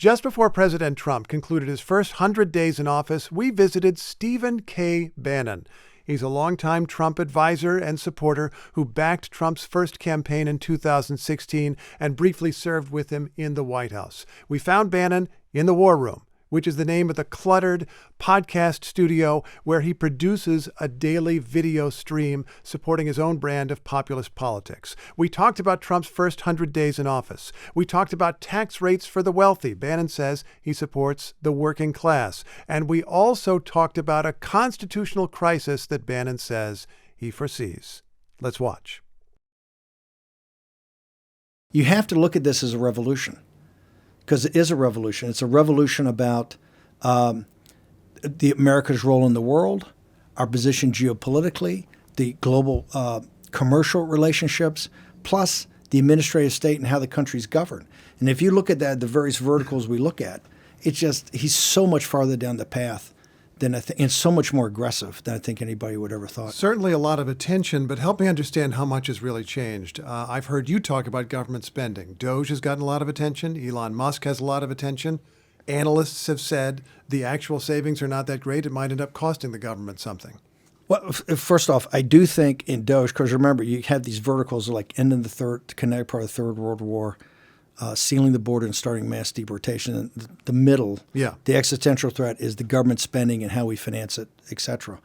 Just before President Trump concluded his first 100 days in office, we visited Stephen K. Bannon. He's a longtime Trump advisor and supporter who backed Trump's first campaign in 2016 and briefly served with him in the White House. We found Bannon in the War Room, which is the name of the cluttered podcast studio where he produces a daily video stream supporting his own brand of populist politics. We talked about Trump's first 100 days in office. We talked about tax rates for the wealthy. Bannon says he supports the working class. And we also talked about a constitutional crisis that Bannon says he foresees. Let's watch. You have to look at this as a revolution. Because it is a revolution. It's a revolution about the America's role in the world, our position geopolitically, the global commercial relationships, plus the administrative state and how the country's governed. And if you look at that, the various verticals we look at, it's just he's so much farther down the path than and so much more aggressive than I think anybody would ever thought. Certainly a lot of attention, but help me understand how much has really changed. I've heard you talk about government spending. DOGE has gotten a lot of attention. Elon Musk has a lot of attention. Analysts have said the actual savings are not that great. It might end up costing the government something. Well, first off, I do think in DOGE, because remember, you have these verticals like ending the kinetic part of the Third World War, sealing the border and starting mass deportation. And the middle, the existential threat is the government spending and how we finance it, et cetera.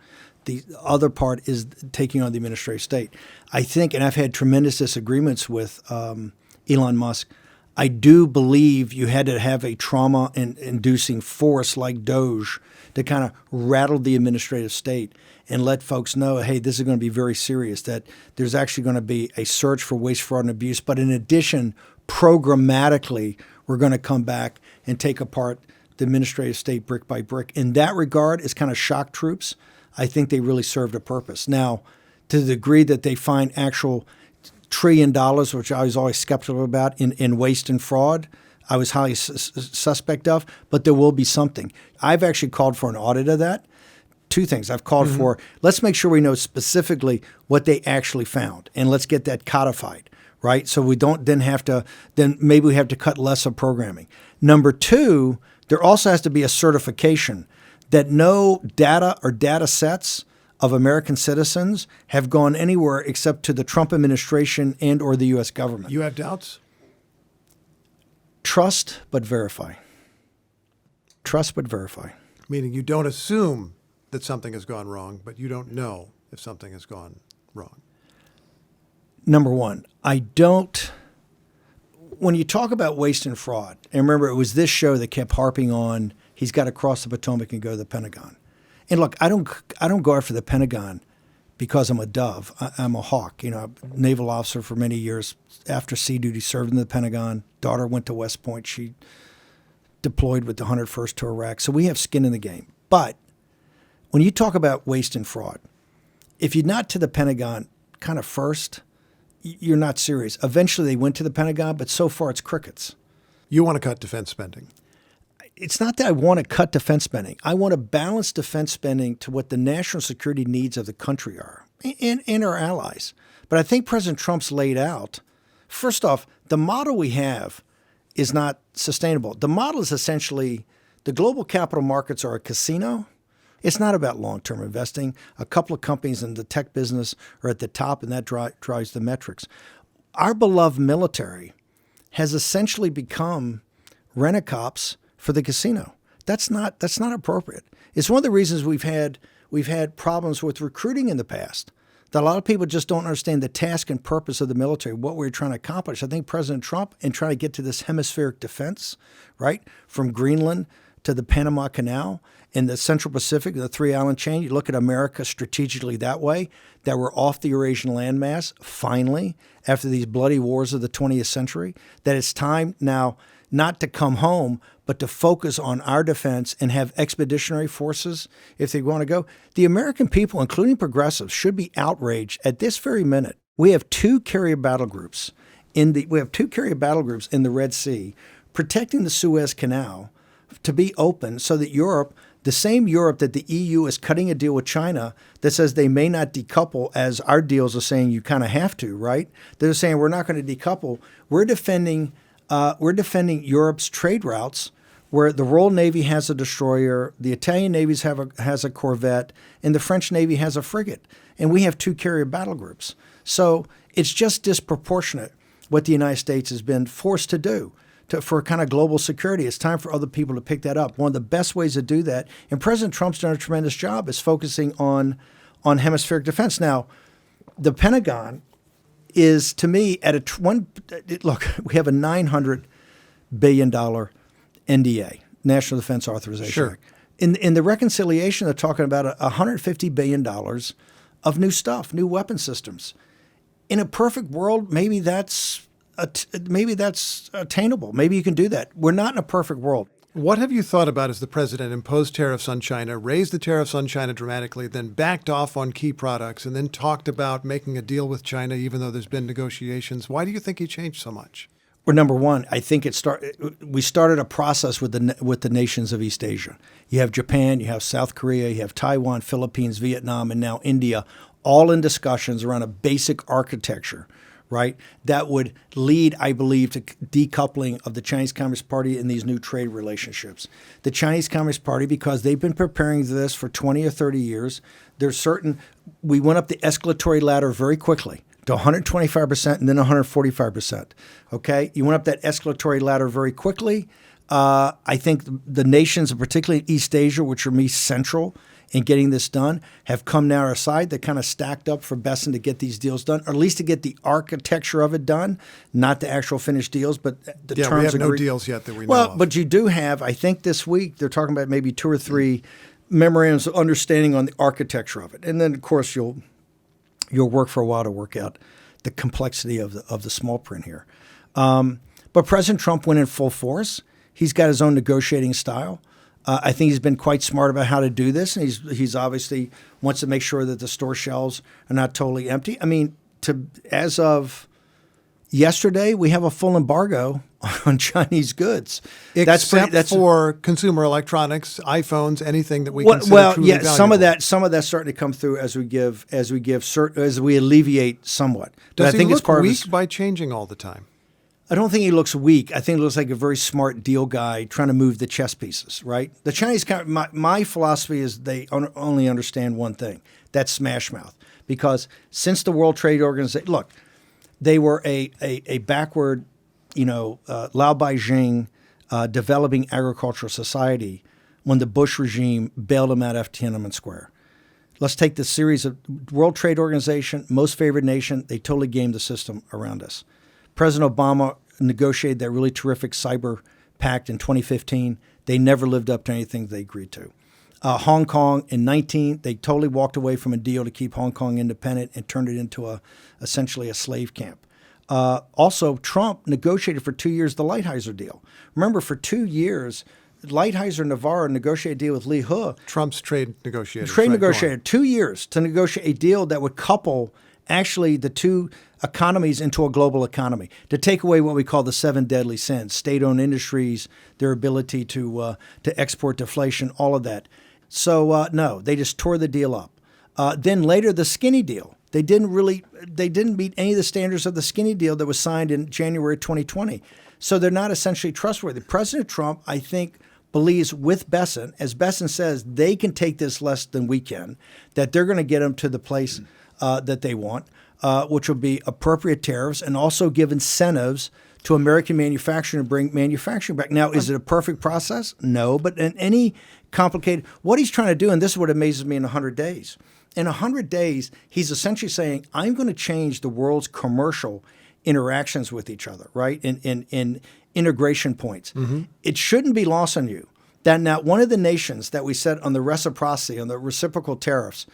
The other part is taking on the administrative state. I think, and I've had tremendous disagreements with Elon Musk, I do believe you had to have a trauma-inducing force like DOGE to kind of rattle the administrative state and let folks know, hey, this is going to be very serious, that there's actually going to be a search for waste, fraud, and abuse. But in addition, programmatically, we're going to come back and take apart the administrative state brick by brick. In that regard, it's kind of shock troops. I think they really served a purpose. Now, to the degree that they find actual $1 trillion, which I was always skeptical about, in waste and fraud, I was highly suspect of, but there will be something. I've actually called for an audit of that. Two things. I've called for, let's make sure we know specifically what they actually found, and let's get that codified, right? So we don't then have to, then maybe we have to cut less of programming. Number two, there also has to be a certification that no data or data sets of American citizens have gone anywhere except to the Trump administration and or the U.S. government. You have doubts? Trust but verify. Trust but verify. Meaning you don't assume that something has gone wrong, but you don't know if something has gone wrong. Number one, I don't, when you talk about waste and fraud, and remember it was this show that kept harping on he's got to cross the Potomac and go to the Pentagon. And look, I don't go after the Pentagon because I'm a dove. I'm a hawk. You know, naval officer for many years. After sea duty, served in the Pentagon. Daughter went to West Point. She deployed with the 101st to Iraq. So we have skin in the game. But when you talk about waste and fraud, if you're not to the Pentagon kind of first, you're not serious. Eventually they went to the Pentagon, but so far it's crickets. You want to cut defense spending. It's not that I want to cut defense spending. I want to balance defense spending to what the national security needs of the country are and our allies. But I think President Trump's laid out, first off, the model we have is not sustainable. The model is essentially the global capital markets are a casino. It's not about long-term investing. A couple of companies in the tech business are at the top, and that drives the metrics. Our beloved military has essentially become rent-a-cops for the casino. That's not appropriate. It's one of the reasons we've had problems with recruiting in the past. That a lot of people just don't understand the task and purpose of the military, what we're trying to accomplish. I think President Trump, in trying to get to this hemispheric defense, right, from Greenland to the Panama Canal in the Central Pacific, the three-island chain, you look at America strategically that way, that we're off the Eurasian landmass, finally, after these bloody wars of the 20th century, that it's time now not to come home, but to focus on our defense and have expeditionary forces if they want to go. The American people, including progressives, should be outraged at this very minute. We have two carrier battle groups in the Red Sea protecting the Suez Canal to be open so that Europe, the same Europe that the EU is cutting a deal with China that says they may not decouple, as our deals are saying you kind of have to, right? They're saying we're not going to decouple. We're defending Europe's trade routes where the Royal Navy has a destroyer, the Italian Navy has a corvette, and the French Navy has a frigate. And we have 2 carrier battle groups. So it's just disproportionate what the United States has been forced to do for kind of global security. It's time for other people to pick that up. One of the best ways to do that, and President Trump's done a tremendous job, is focusing on hemispheric defense. Now, the Pentagon is, to me, look, we have a $900 billion NDA, National Defense Authorization Sure. Act. In the reconciliation, they're talking about $150 billion of new stuff, new weapon systems. In a perfect world, maybe that's attainable. Maybe you can do that. We're not in a perfect world. What have you thought about as the president imposed tariffs on China, raised the tariffs on China dramatically, then backed off on key products, and then talked about making a deal with China even though there's been negotiations? Why do you think he changed so much? Well, number one, I think we started a process with the nations of East Asia. You have Japan, you have South Korea, you have Taiwan, Philippines, Vietnam, and now India, all in discussions around a basic architecture, right, that would lead, I believe, to decoupling of the Chinese Communist Party in these new trade relationships. The Chinese Communist Party, because they've been preparing for this for 20 or 30 years, we went up the escalatory ladder very quickly to 125% and then 145%. Okay? You went up that escalatory ladder very quickly. I think the nations, particularly East Asia, which are me central in getting this done, have come now our side. They kind of stacked up for Besson to get these deals done, or at least to get the architecture of it done, not the actual finished deals, but the terms we have agreed. no deals yet that we know Well, of. but you do have, I think this week, they're talking about maybe 2 or 3 memorandums of understanding on the architecture of it. And then, of course, you'll work for a while to work out the complexity of the small print here. But President Trump went in full force. He's got his own negotiating style. I think he's been quite smart about how to do this, and he's obviously wants to make sure that the store shelves are not totally empty. I mean, as of yesterday, we have a full embargo on Chinese goods. Except for consumer electronics, iPhones, anything that we consider truly valuable. Some of that's starting to come through as we alleviate somewhat. Does he look weak by changing all the time? I don't think he looks weak. I think he looks like a very smart deal guy trying to move the chess pieces, right? The Chinese, my philosophy is they only understand one thing. That's smash mouth. Because since the World Trade Organization, look, they were a backward, Lao Beijing developing agricultural society when the Bush regime bailed them out of Tiananmen Square. Let's take the series of World Trade Organization, most favored nation. They totally gamed the system around us. President Obama negotiated that really terrific cyber pact in 2015. They never lived up to anything they agreed to. Hong Kong in 19, they totally walked away from a deal to keep Hong Kong independent and turned it into essentially a slave camp. Also, Trump negotiated for 2 years the Lighthizer deal. Remember, for 2 years, Lighthizer and Navarro negotiated a deal with Li He. Trump's trade negotiator. 2 years to negotiate a deal that would couple actually the two economies into a global economy, to take away what we call the 7 deadly sins, state-owned industries, their ability to export deflation, all of that. So no, they just tore the deal up. Then later, the skinny deal. They didn't meet any of the standards of the skinny deal that was signed in January 2020. So they're not essentially trustworthy. President Trump, I think, believes with Besson, as Besson says, they can take this less than we can, that they're going to get them to the place that they want, which will be appropriate tariffs and also give incentives to American manufacturing to bring manufacturing back. Now, is it a perfect process? No, but in any complicated, what he's trying to do, and this is what amazes me in 100 days. In 100 days, he's essentially saying, I'm going to change the world's commercial interactions with each other, right, in integration points. Mm-hmm. It shouldn't be lost on you that now one of the nations that we set on the reciprocity, on the reciprocal tariffs,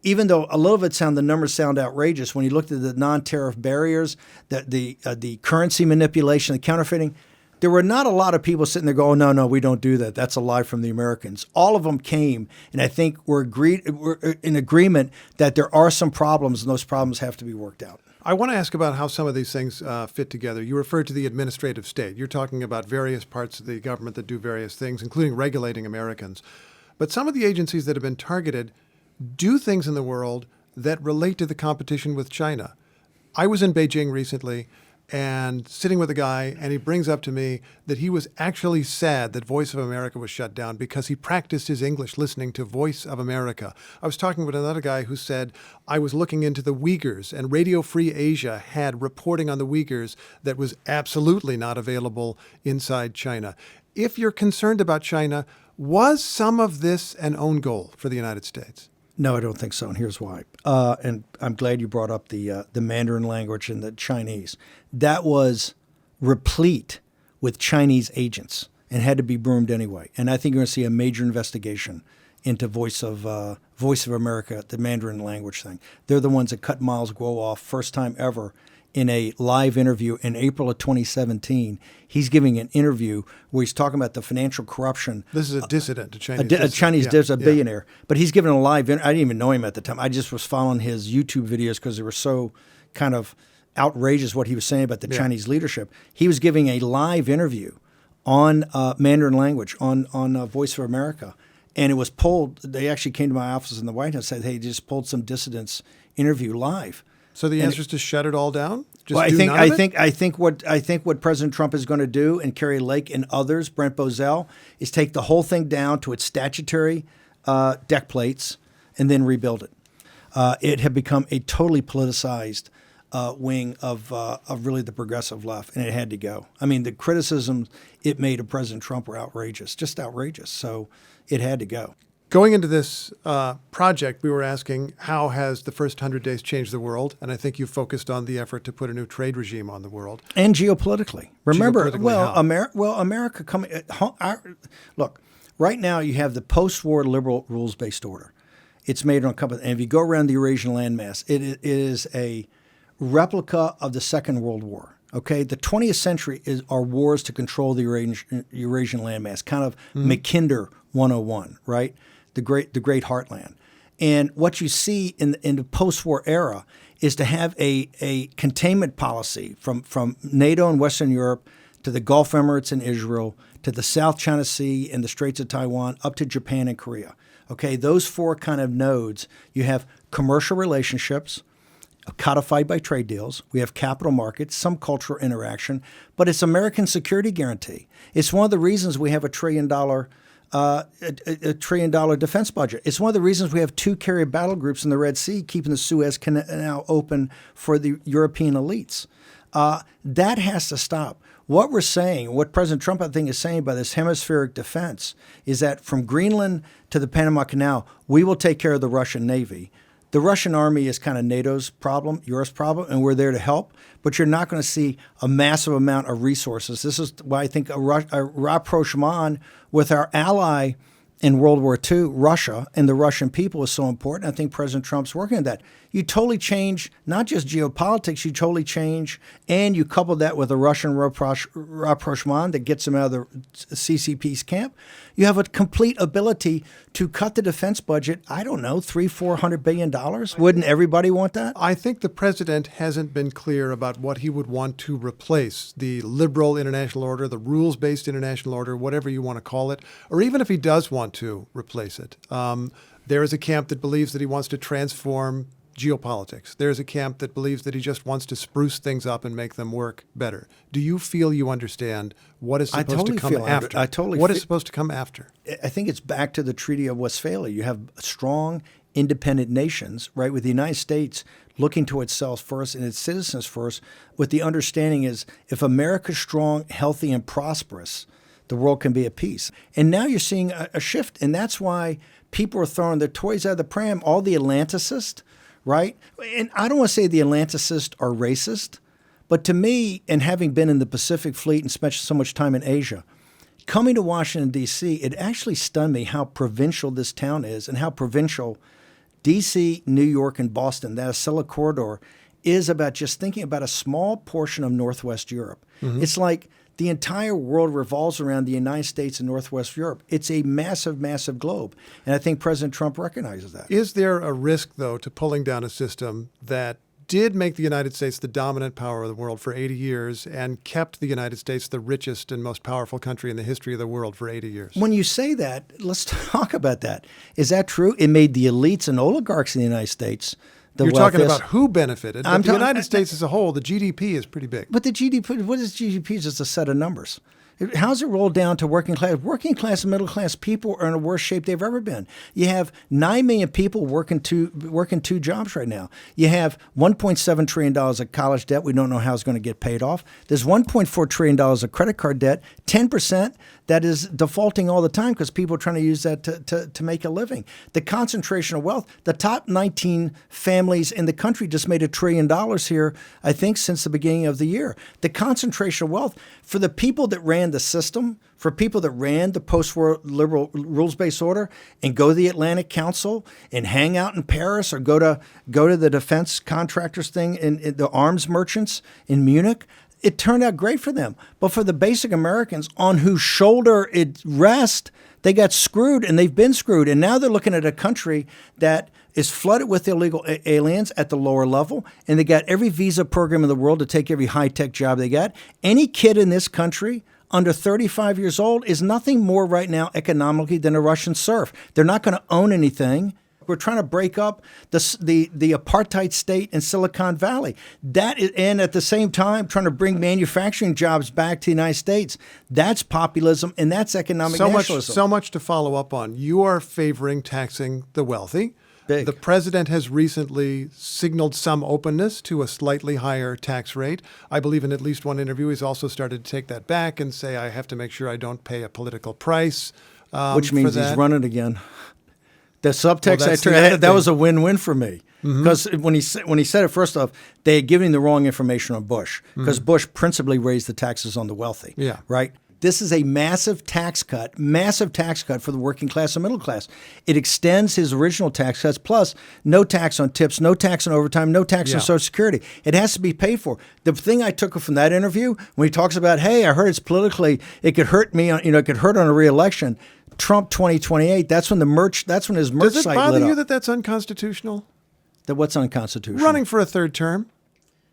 even though a little bit the numbers sound outrageous, when you looked at the non-tariff barriers, the currency manipulation, the counterfeiting, there were not a lot of people sitting there going, no, we don't do that. That's a lie from the Americans. All of them came, and I think we're in agreement that there are some problems, and those problems have to be worked out. I want to ask about how some of these things fit together. You referred to the administrative state. You're talking about various parts of the government that do various things, including regulating Americans. But some of the agencies that have been targeted do things in the world that relate to the competition with China. I was in Beijing recently. and sitting with a guy, and he brings up to me that he was actually sad that Voice of America was shut down because he practiced his English listening to Voice of America. I was talking with another guy who said, I was looking into the Uyghurs, and Radio Free Asia had reporting on the Uyghurs that was absolutely not available inside China. If you're concerned about China, was some of this an own goal for the United States? No, I don't think so, and here's why. And I'm glad you brought up the Mandarin language and the Chinese. That was replete with Chinese agents and had to be broomed anyway. And I think you're going to see a major investigation into Voice of America, the Mandarin language thing. They're the ones that cut Miles Guo off first time ever in a live interview in April of 2017. He's giving an interview where he's talking about the financial corruption. This is a dissident, a Chinese dissident. A Chinese dissident, a billionaire. But he's giving a live interview. I didn't even know him at the time. I just was following his YouTube videos because they were so kind of outrageous what he was saying about the Chinese leadership. He was giving a live interview on Mandarin language on Voice of America. And it was pulled. They actually came to my office in the White House and said, hey, just pulled some dissidents interview live. So the answer is to shut it all down? Well, I think what President Trump is going to do, and Kerry Lake and others, Brent Bozell, is take the whole thing down to its statutory deck plates and then rebuild it. It had become a totally politicized wing of really the progressive left, and it had to go. I mean, the criticisms it made of President Trump were outrageous, just outrageous. So it had to go. Going into this project, we were asking, how has the first 100 days changed the world? And I think you focused on the effort to put a new trade regime on the world. And geopolitically. Remember, Geopolitically, America coming... look, right now you have the post-war liberal rules-based order. It's made on a couple... And if you go around the Eurasian landmass, it is a replica of the Second World War. Okay, the 20th century are wars to control the Eurasian landmass, kind of Mackinder 101, right? The great heartland. And what you see in the post-war era is to have a containment policy from NATO and Western Europe to the Gulf Emirates and Israel to the South China Sea and the Straits of Taiwan up to Japan and Korea. Okay, those four kind of nodes. You have commercial relationships codified by trade deals. We have capital markets, some cultural interaction, but it's American security guarantee. It's one of the reasons we have a $1 trillion defense budget. It's one of the reasons we have 2 carrier battle groups in the Red Sea, keeping the Suez Canal open for the European elites. That has to stop. What we're saying, what President Trump, I think, is saying by this hemispheric defense is that from Greenland to the Panama Canal, we will take care of the Russian Navy. The Russian army is kind of NATO's problem, Europe's problem, and we're there to help. But you're not going to see a massive amount of resources. This is why I think a rapprochement with our ally in World War II, Russia, and the Russian people is so important. I think President Trump's working on that. You totally change not just geopolitics, you totally change, and you couple that with a Russian rapprochement that gets them out of the CCP's camp. You have a complete ability to cut the defense budget, I don't know, $300-400 billion. Wouldn't everybody want that? I think the president hasn't been clear about what he would want to replace the liberal international order, the rules-based international order, whatever you want to call it, or even if he does want to replace it. There is a camp that believes that he wants to transform geopolitics. There's a camp that believes that he just wants to spruce things up and make them work better. Do you feel you understand what is supposed to come after? What is supposed to come after? I think it's back to the Treaty of Westphalia. You have strong, independent nations, right, with the United States looking to itself first and its citizens first, with the understanding is if America's strong, healthy, and prosperous, the world can be at peace. And now you're seeing a shift, and that's why people are throwing their toys out of the pram, all the Atlanticists, right? And I don't want to say the Atlanticists are racist, but to me, and having been in the Pacific Fleet and spent so much time in Asia, coming to Washington, D.C., it actually stunned me how provincial this town is and how provincial D.C., New York, and Boston, that Acela corridor, is about just thinking about a small portion of Northwest Europe. Mm-hmm. It's like the entire world revolves around the United States and Northwest Europe. It's a massive, massive globe. And I think President Trump recognizes that. Is there a risk, though, to pulling down a system that did make the United States the dominant power of the world for 80 years and kept the United States the richest and most powerful country in the history of the world for 80 years? When you say that, let's talk about that. Is that true? It made the elites and oligarchs in the United States You're talking about who benefited. But the United States as a whole, the GDP is pretty big. But the GDP, what is GDP? It's just a set of numbers. How's it rolled down to working class? Working class and middle class people are in a worse shape they've ever been. You have 9 million people working two jobs right now. You have $1.7 trillion of college debt. We don't know how it's going to get paid off. There's $1.4 trillion of credit card debt, 10% that is defaulting all the time because people are trying to use that to make a living. The concentration of wealth, the top 19 families in the country just made $1 trillion here, I think, since the beginning of the year. The concentration of wealth for the people that ran the system, for people that ran the post-war liberal rules-based order and go to the Atlantic Council and hang out in Paris or go to the defense contractors thing in the arms merchants in Munich, it turned out great for them. But for the basic Americans on whose shoulder it rests, they got screwed, and they've been screwed. And now they're looking at a country that is flooded with illegal aliens at the lower level, and they got every visa program in the world to take every high-tech job they got. Any kid in this country under 35 years old is nothing more right now economically than a Russian serf. They're not going to own anything. We're trying to break up the apartheid state in Silicon Valley. And at the same time, trying to bring manufacturing jobs back to the United States. That's populism, and that's economic nationalism. So much to follow up on. You are favoring taxing the wealthy. Big. The president has recently signaled some openness to a slightly higher tax rate. I believe in at least one interview, he's also started to take that back and say, I have to make sure I don't pay a political price. Which means he's running again. The subtext, that was a win-win for me. Because when he said it, first off, they had given him the wrong information on Bush. Because Bush principally raised the taxes on the wealthy. Yeah. Right? This is a massive tax cut for the working class and middle class. It extends his original tax cuts, plus no tax on tips, no tax on overtime, no tax on Social Security. It has to be paid for. The thing I took from that interview, when he talks about, hey, I heard it's politically, it could hurt me, it could hurt on a re-election. Trump 2028, that's when his merch site lit up. Does it bother you that that's unconstitutional? That what's unconstitutional? Running for a third term.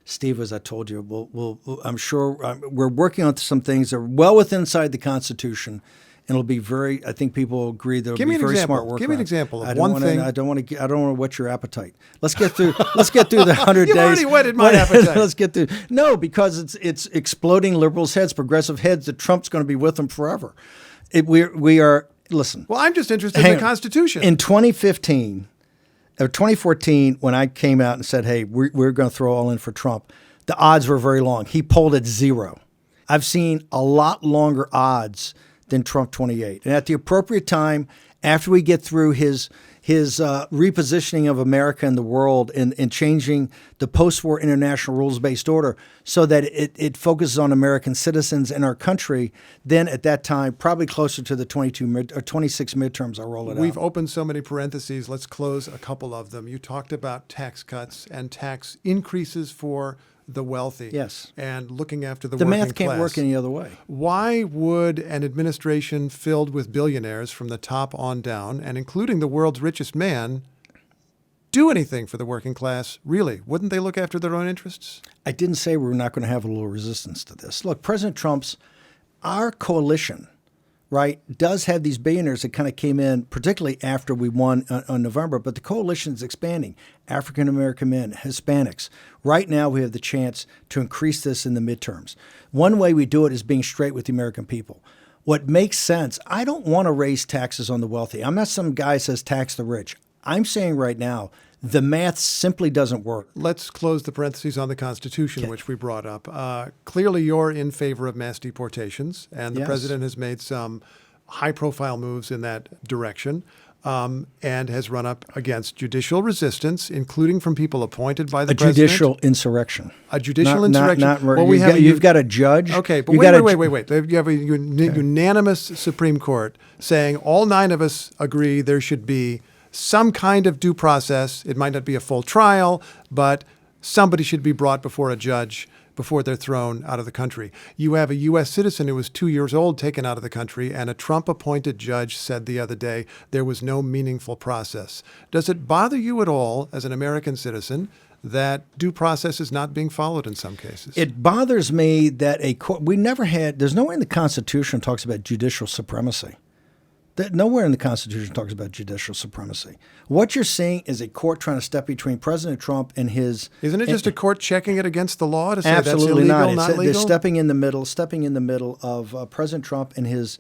Steve, as I told you, I'm sure we're working on some things that are well inside the Constitution, and it'll be very. I think people will agree there'll be very smart work. Give me an example of one thing. I don't want to whet your appetite. Let's get through. Let's get through the 100 days. You've already whetted my appetite. Let's get through. No, because it's exploding liberals' heads, progressive heads. That Trump's going to be with them forever. We are. Listen. Well, I'm just interested in the Constitution. In 2015. Or 2014, when I came out and said, hey, we're going to throw all in for Trump, the odds were very long. He polled at 0. I've seen a lot longer odds than Trump 28. And at the appropriate time, after we get through his repositioning of America and the world and changing the post-war international rules-based order so that it focuses on American citizens in our country, then at that time, probably closer to the 26 midterms, I'll roll it out. We've opened so many parentheses. Let's close a couple of them. You talked about tax cuts and tax increases for the wealthy. Yes. And looking after the working class. The math can't class. work any other way. Why would an administration filled with billionaires from the top on down, and including the world's richest man, do anything for the working class? Really? Wouldn't they look after their own interests? I didn't say we're not going to have a little resistance to this. Look, President Trump's, our coalition, right, does have these billionaires that kind of came in, particularly after we won on November, but the coalition is expanding. African-American men, Hispanics. Right now we have the chance to increase this in the midterms. One way we do it is being straight with the American people. What makes sense, I don't want to raise taxes on the wealthy. I'm not some guy who says tax the rich. I'm saying right now, the math simply doesn't work. Let's close the parentheses on the Constitution, which we brought up. Clearly, you're in favor of mass deportations, and the president has made some high-profile moves in that direction and has run up against judicial resistance, including from people appointed by the president. A judicial insurrection. A judicial insurrection. You've got a judge. Okay, but wait. You have a unanimous Supreme Court saying all 9 of us agree there should be some kind of due process. It might not be a full trial, but somebody should be brought before a judge before they're thrown out of the country. You have a U.S. citizen who was 2 years old taken out of the country, and a Trump-appointed judge said the other day there was no meaningful process. Does it bother you at all as an American citizen that due process is not being followed in some cases? It bothers me that there's nowhere in the Constitution that talks about judicial supremacy. Nowhere in the Constitution talks about judicial supremacy. What you're seeing is a court trying to step between President Trump and his. Isn't it just a court checking it against the law to say absolutely that's illegal, not legal? They're stepping in the middle of President Trump and his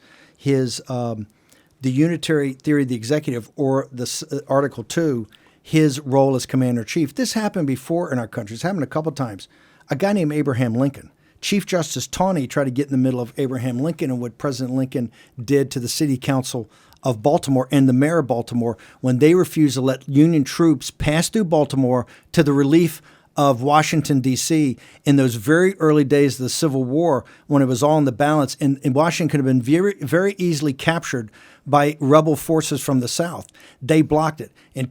the unitary theory of the executive, or the Article 2, his role as commander-in-chief. This happened before in our country. It's happened a couple times. A guy named Abraham Lincoln. Chief Justice Taney tried to get in the middle of Abraham Lincoln and what President Lincoln did to the city council of Baltimore and the mayor of Baltimore when they refused to let Union troops pass through Baltimore to the relief of Washington, D.C. in those very early days of the Civil War when it was all in the balance. And Washington could have been very, very easily captured by rebel forces from the South. They blocked it. And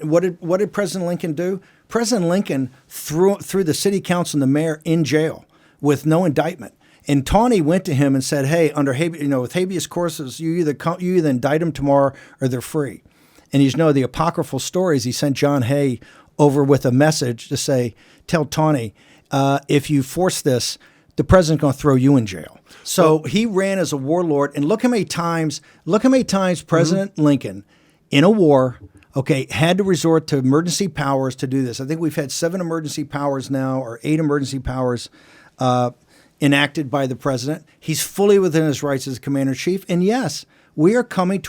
what did President Lincoln do? President Lincoln threw the city council and the mayor in jail with no indictment. And Taney went to him and said, "Hey, under with habeas corpus, you either indict them tomorrow or they're free." And the apocryphal stories, he sent John Hay over with a message to say, "Tell Taney, if you force this, the president's going to throw you in jail." So he ran as a warlord, and look how many times President Lincoln, in a war, had to resort to emergency powers to do this. I think we've had 7 emergency powers now, or 8 emergency powers enacted by the president. He's fully within his rights as commander-in-chief. And yes, we're coming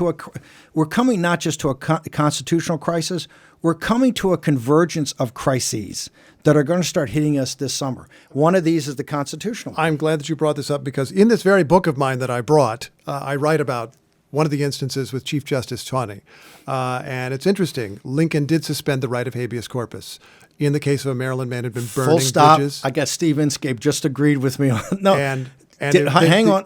not just to a constitutional crisis, we're coming to a convergence of crises that are going to start hitting us this summer. One of these is the constitutional. I'm glad that you brought this up, because in this very book of mine that I brought, I write about one of the instances with Chief Justice Taney. And it's interesting. Lincoln did suspend the right of habeas corpus. In the case of a Maryland man who'd been burning Full stop. bridges. I guess Steve Inskeep just agreed with me on no. Hang on.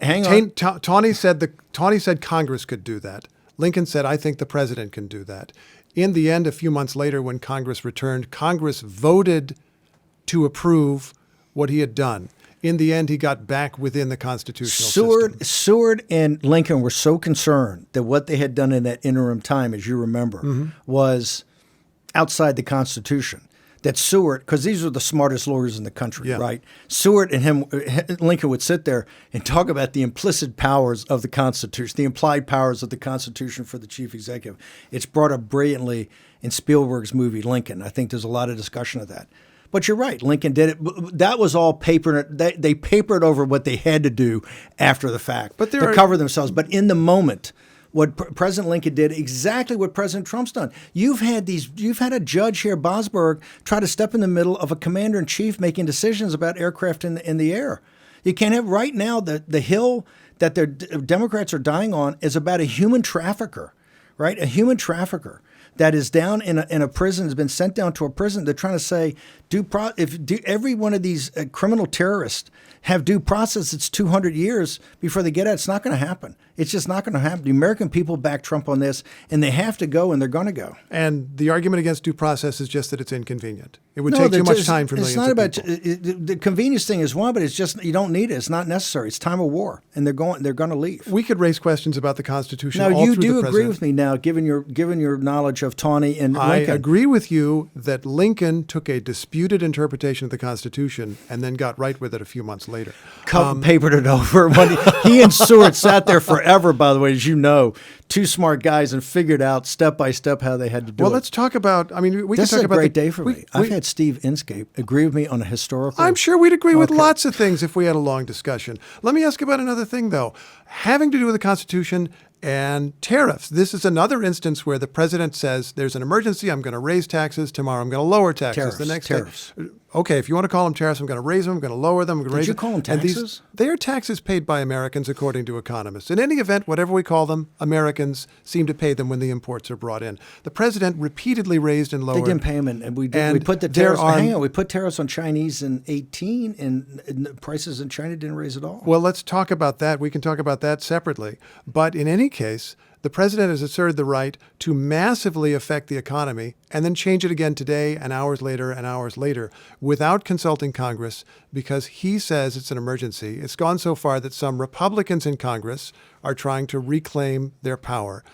Taney said Congress could do that. Lincoln said, "I think the president can do that." In the end, a few months later, when Congress returned, Congress voted to approve what he had done. In the end, he got back within the constitutional system. Seward and Lincoln were so concerned that what they had done in that interim time, as you remember, was outside the Constitution. That Seward, because these were the smartest lawyers in the country, right? Seward and Lincoln would sit there and talk about the implicit powers of the Constitution, the implied powers of the Constitution for the chief executive. It's brought up brilliantly in Spielberg's movie Lincoln. I think there's a lot of discussion of that. But you're right, Lincoln did it. That was all paper. They papered over what they had to do after the fact to cover themselves. But in the moment, what President Lincoln did, exactly what President Trump's done. You've had a judge here, Bosberg, try to step in the middle of a commander-in-chief making decisions about aircraft in the air. You can't have right now the hill that the Democrats are dying on is about a human trafficker, right? A human trafficker that is down in a prison, has been sent down to a prison. They're trying to say, every one of these criminal terrorists have due process, it's 200 years before they get out. It's not going to happen. It's just not going to happen. The American people back Trump on this, and they have to go, and they're going to go. And the argument against due process is just that it's inconvenient. It would take too much time for millions of people. It's not about the convenience thing is one, but it's just you don't need it. It's not necessary. It's time of war, and they're going to leave. We could raise questions about the Constitution. Now all you through do the agree with me now, given your knowledge of Taney and Lincoln. I agree with you that Lincoln took a disputed interpretation of the Constitution and then got right with it a few months later. Papered it over. He and Seward sat there forever, by the way, as you know, 2 smart guys, and figured out step by step how they had to do it. Well, let's talk about, we can talk about This is a great day for me. I've had Steve Inskeep agree with me on a historical. I'm sure we'd agree with lots of things if we had a long discussion. Let me ask about another thing, though, having to do with the Constitution and tariffs. This is another instance where the president says there's an emergency. I'm going to raise taxes. Tomorrow I'm going to lower taxes. The next tariffs. day, okay, if you want to call them tariffs, I'm going to raise them. I'm going to lower them. I'm going to raise them. Did you call them taxes? They are taxes paid by Americans, according to economists. In any event, whatever we call them, Americans seem to pay them when the imports are brought in. The president repeatedly raised and lowered. They didn't pay them, and we put the tariffs. We put tariffs on Chinese in 2018, and prices in China didn't raise at all. Well, let's talk about that. We can talk about that separately. But in any case, the president has asserted the right to massively affect the economy and then change it again today and hours later without consulting Congress, because he says it's an emergency. It's gone so far that some Republicans in Congress are trying to reclaim their power.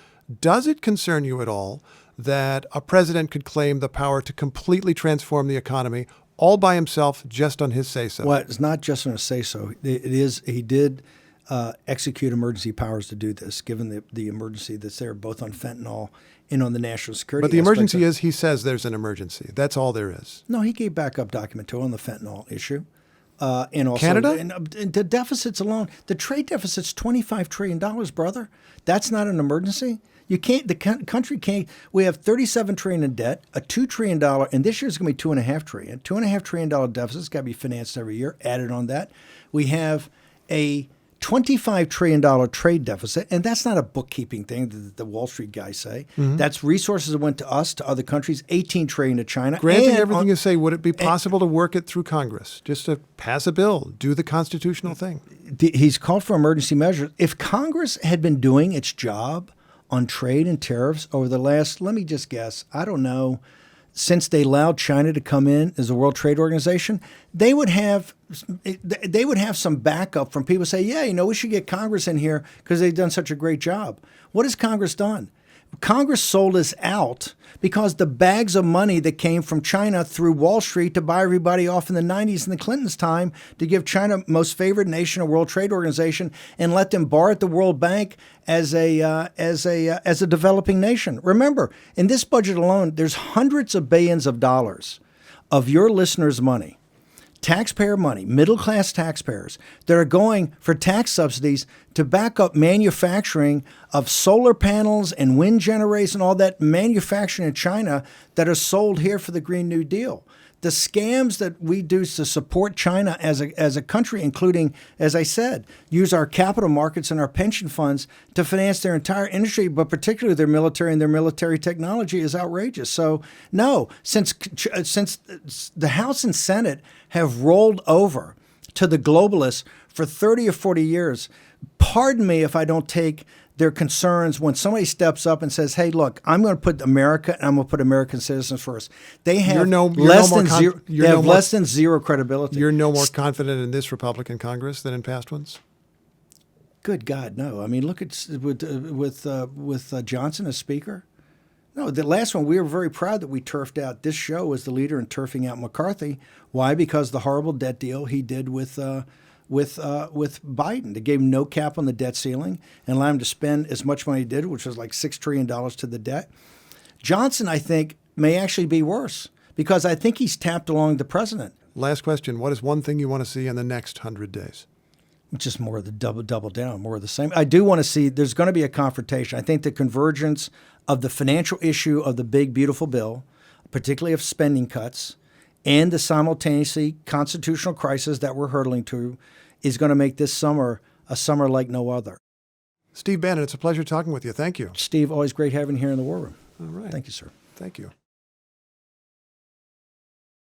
Does it concern you at all that a president could claim the power to completely transform the economy all by himself, just on his say-so? Well, it's not just on his say-so. It is, he did execute emergency powers to do this, given the emergency that's there, both on fentanyl and on the national security. But the emergency is, he says there's an emergency. That's all there is. No, he gave backup document too on the fentanyl issue. And also, Canada? And the deficits alone, the trade deficit's $25 trillion, brother. That's not an emergency. You can't. The country can't. We have $37 trillion in debt, a $2 trillion, and this year's going to be $2.5 trillion. $2.5 trillion deficit's got to be financed every year. Added on that, we have a $25 trillion trade deficit, and that's not a bookkeeping thing that the Wall Street guys say. Mm-hmm. That's resources that went to us, to other countries, $18 trillion to China. Granting everything you say, would it be possible to work it through Congress, just to pass a bill, do the constitutional thing? He's called for emergency measures. If Congress had been doing its job on trade and tariffs over the last, let me just guess, I don't know, since they allowed China to come in as a World Trade Organization, they would have some backup from people who say, yeah, we should get Congress in here because they've done such a great job. What has Congress done? Congress sold us out because the bags of money that came from China through Wall Street to buy everybody off in the 90s and the Clintons' time to give China most favored nation a World Trade Organization and let them borrow at the World Bank as a developing nation. Remember, in this budget alone, there's hundreds of billions of dollars of your listeners' money, taxpayer money, middle-class taxpayers, that are going for tax subsidies to back up manufacturing of solar panels and wind generators and all that manufacturing in China that are sold here for the Green New Deal. The scams that we do to support China as a country, including, as I said, use our capital markets and our pension funds to finance their entire industry, but particularly their military and their military technology, is outrageous. So, no, since the House and Senate have rolled over to the globalists for 30 or 40 years, pardon me if I don't take their concerns when somebody steps up and says, hey, look, I'm going to put America and I'm going to put American citizens first. They have less than zero credibility. You're no more confident in this Republican Congress than in past ones? Good God, no. I mean, look at with Johnson as Speaker. No, the last one, we were very proud that we turfed out. This show as the leader in turfing out McCarthy. Why? Because the horrible debt deal he did with Biden. They gave him no cap on the debt ceiling and allowed him to spend as much money he did, which was like $6 trillion to the debt. Johnson, I think, may actually be worse because I think he's tapped along the president. Last question. What is one thing you want to see in the next 100 days? Just more of the double down, more of the same. I do want to see there's going to be a confrontation. I think the convergence of the financial issue of the big, beautiful bill, particularly of spending cuts, and the simultaneously constitutional crisis that we're hurtling to, is going to make this summer a summer like no other. Steve Bannon, it's a pleasure talking with you. Thank you. Steve, always great having you here in the War Room. All right. Thank you, sir. Thank you.